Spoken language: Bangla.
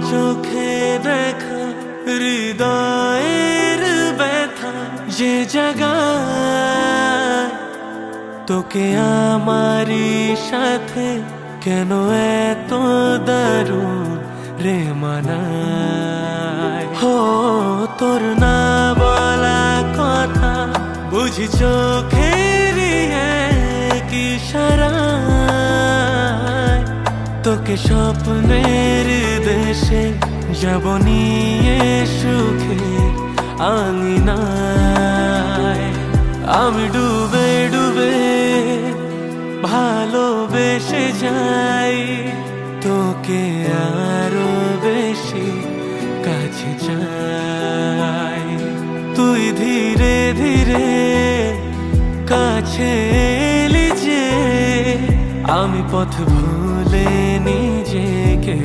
চোখে দেখা হৃদয়ের ব্যথা যে জায়গায় তোকে আমারই সাথে কেন এত দারুণ রে মানায়। হো তোর না বলা কথা বুঝি চোখের কি ইশারায় তোকে স্বপ্নের দেশে যাব নিয়ে সুখে আঙিনায়। আমি ডুবে ডুবে ভালোবেসে যাই তোকে আরো বেশি কাছে চাই। তুই ধীরে ধীরে কাছে এলি যে আমি পথ ভুলে নিজেকে